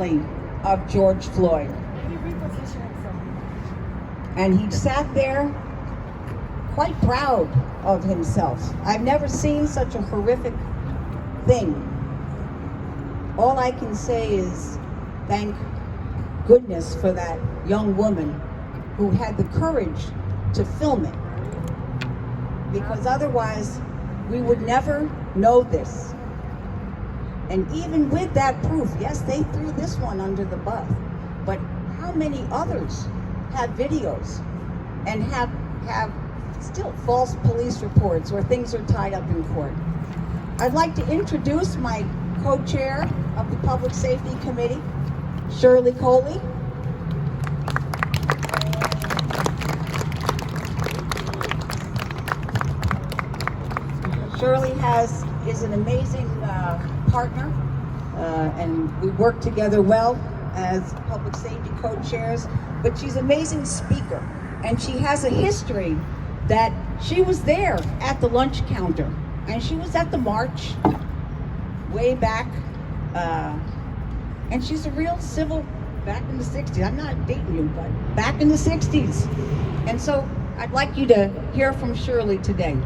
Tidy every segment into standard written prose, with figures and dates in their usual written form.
of George Floyd. And he sat there quite proud of himself. I've never seen such a horrific thing. All I can say is thank goodness for that young woman who had the courage to film it. Because otherwise, we would never know this. And even with that proof, yes, they threw this one under the bus, but how many others have videos and have still false police reports or things are tied up in court? I'd like to introduce my co-chair of the Public Safety Committee, Shirley Coley. Shirley is an amazing partner, and we work together well as public safety co-chairs, but she's an amazing speaker, and she has a history that she was there at the lunch counter, and she was at the march way back, and she's a real civil back in the 60s. I'm not dating you, but back in the 60s. And so I'd like you to hear from Shirley today.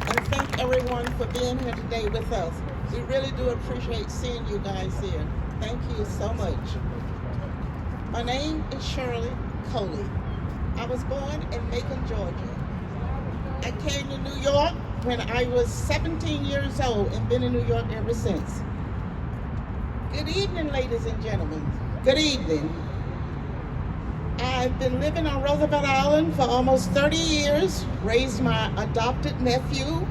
And thank everyone for being here today with us. We really do appreciate seeing you guys here. Thank you so much. My name is Shirley Coley. I was born in Macon, Georgia. I came to New York when I was 17 years old and been in New York ever since. Good evening, ladies and gentlemen. Good evening. I've been living on Roosevelt Island for almost 30 years, raised my adopted nephew,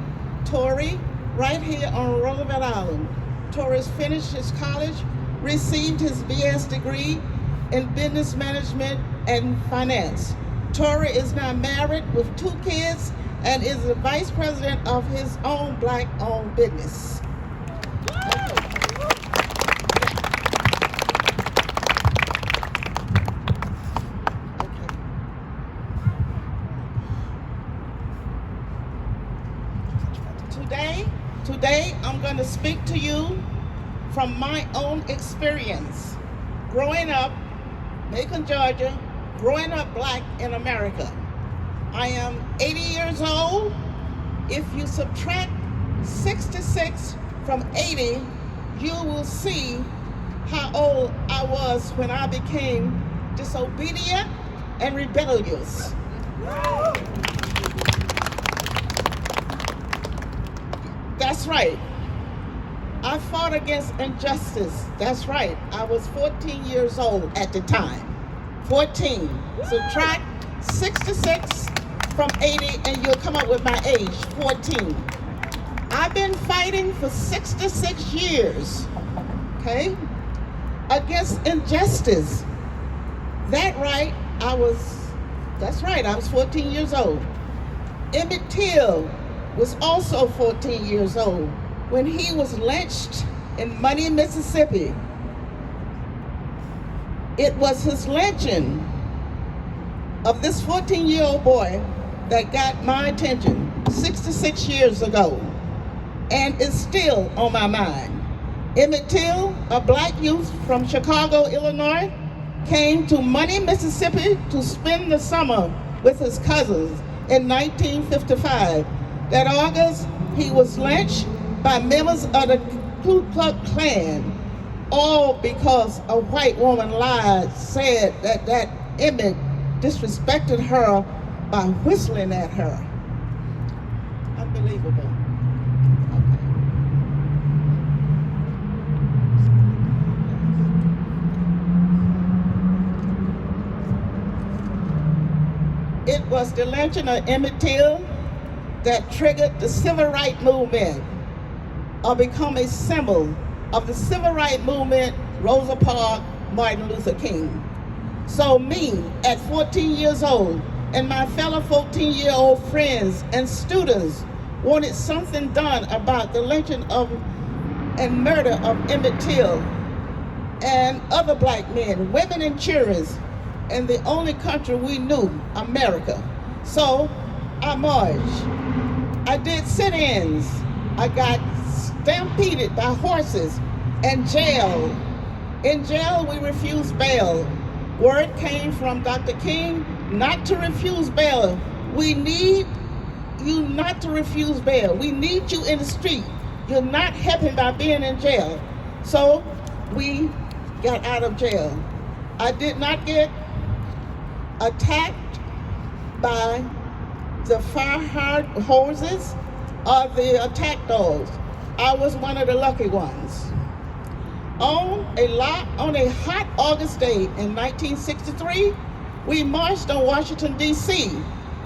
Tory, right here on Roosevelt Island. Tory's finished his college, received his BS degree in business management and finance. Tory is now married with 2 kids and is the vice president of his own Black-owned business. Today, I'm going to speak to you from my own experience. Growing up, Macon, Georgia, growing up Black in America. I am 80 years old. If you subtract 66 from 80, you will see how old I was when I became disobedient and rebellious. That's right. I fought against injustice. That's right. I was 14 years old at the time. 14. Subtract 66 from 80 and you'll come up with my age, 14. I've been fighting for 66 years, okay, against injustice. That's right, I was 14 years old. Emmett Till was also 14 years old when he was lynched in Money, Mississippi. It was his lynching of this 14-year-old boy that got my attention 66 years ago and is still on my mind. Emmett Till, a Black youth from Chicago, Illinois, came to Money, Mississippi to spend the summer with his cousins in 1955. That August, he was lynched by members of the Ku Klux Klan, all because a white woman lied, said that Emmett disrespected her by whistling at her. Unbelievable. Okay. It was the lynching of Emmett Till that triggered the civil rights movement, or become a symbol of the civil rights movement, Rosa Parks, Martin Luther King. So me, at 14 years old, and my fellow 14-year-old friends and students wanted something done about the lynching of and murder of Emmett Till and other Black men, women, and children in the only country we knew, America. So I marched. I did sit-ins. I got stampeded by horses and jailed. In jail, we refused bail. Word came from Dr. King not to refuse bail. We need you not to refuse bail. We need you in the street. You're not helping by being in jail. So we got out of jail. I did not get attacked by the fire hoses or the attack dogs. I was one of the lucky ones. On a hot August day in 1963, we marched on Washington, D.C.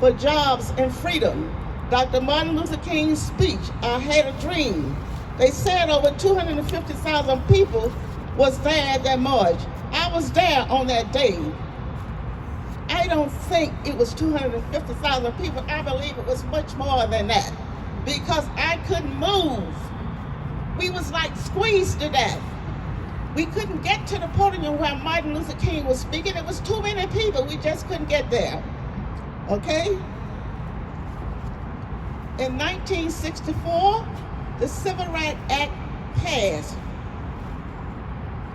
for jobs and freedom. Dr. Martin Luther King's speech, I Had a Dream. They said over 250,000 people was there at that march. I was there on that day. I don't think it was 250,000 people. I believe it was much more than that because I couldn't move. We was like squeezed to death. We couldn't get to the podium where Martin Luther King was speaking. It was too many people. We just couldn't get there. Okay? In 1964, the Civil Rights Act passed,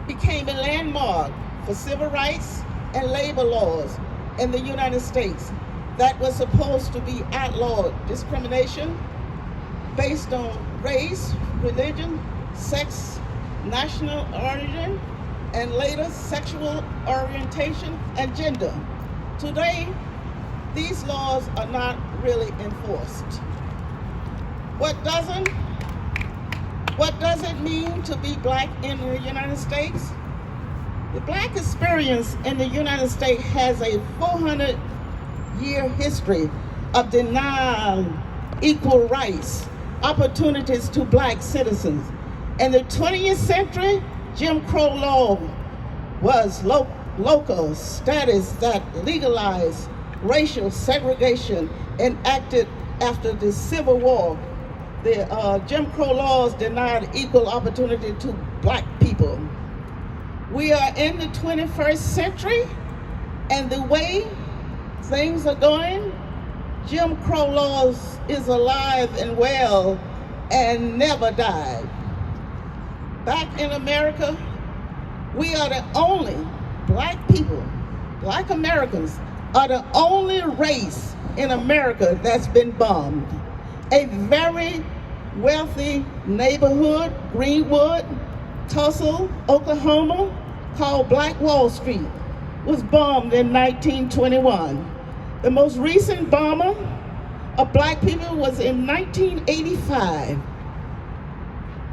became a landmark for civil rights and labor laws in the United States that was supposed to be outlawed discrimination based on race, religion, sex, national origin, and later sexual orientation and gender. Today, these laws are not really enforced. What does it mean to be black in the United States? The black experience in the United States has a 400-year history of denying equal rights, opportunities to black citizens. In the 20th century, Jim Crow law was local status that legalized racial segregation enacted after the Civil War. The Jim Crow laws denied equal opportunity to black people. We are in the 21st century, and the way things are going, Jim Crow laws is alive and well and never died. Back in America, we are the only black people, black Americans, are the only race in America that's been bombed. A very wealthy neighborhood, Greenwood, Tulsa, Oklahoma, called Black Wall Street, was bombed in 1921. The most recent bomber of black people was in 1985.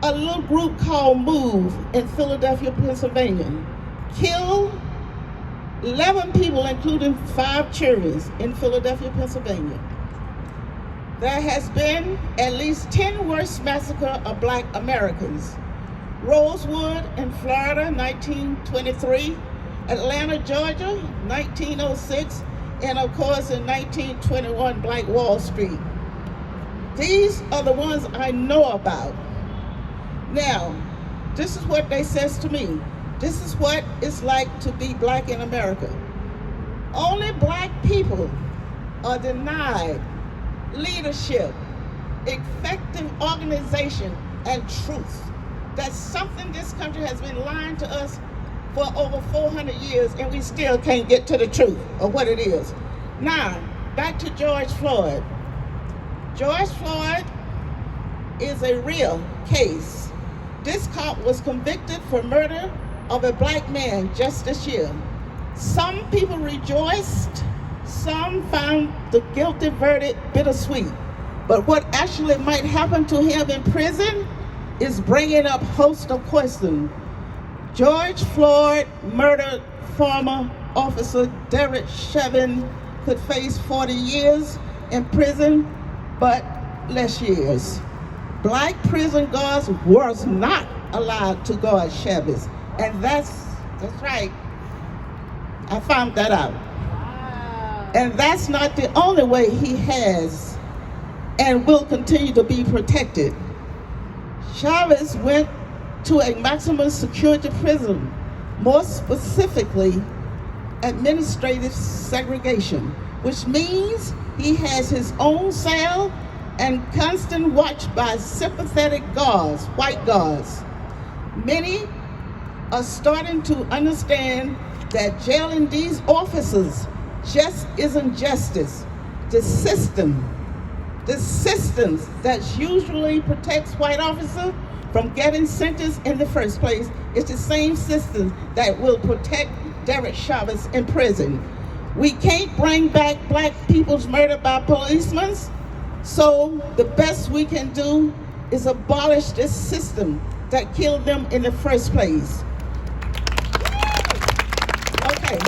A little group called MOVE in Philadelphia, Pennsylvania, killed 11 people, including 5 children in Philadelphia, Pennsylvania. There has been at least 10 worst massacres of black Americans. Rosewood in Florida, 1923, Atlanta, Georgia, 1906, and of course in 1921, Black Wall Street. These are the ones I know about. Now, this is what they says to me. This is what it's like to be black in America. Only black people are denied leadership, effective organization, and truth. That's something this country has been lying to us for over 400 years, and we still can't get to the truth of what it is. Now, back to George Floyd. George Floyd is a real case. This cop was convicted for murder of a black man just this year. Some people rejoiced, some found the guilty verdict bittersweet. But what actually might happen to him in prison is bringing up host of questions. George Floyd murdered former officer Derek Chauvin could face 40 years in prison, but less years. Black prison guards was not allowed to guard Chauvin, and that's right. I found that out. Wow. And that's not the only way he has and will continue to be protected. Chavez went to a maximum security prison, more specifically administrative segregation, which means he has his own cell and constant watch by sympathetic guards, white guards. Many are starting to understand that jailing these officers just isn't justice. The system that usually protects white officers from getting sentenced in the first place is the same system that will protect Derek Chauvin in prison. We can't bring back black people's murder by policemen, so the best we can do is abolish this system that killed them in the first place. Okay.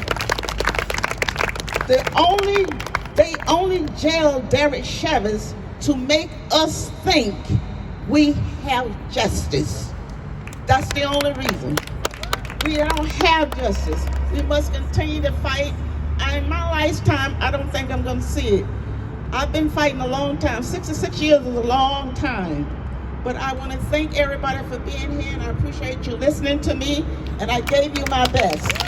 They only jailed Derek Chauvin to make us think we have justice. That's the only reason. We don't have justice. We must continue to fight. And in my lifetime, I don't think I'm going to see it. I've been fighting a long time. 66 years is a long time. But I want to thank everybody for being here, and I appreciate you listening to me, and I gave you my best.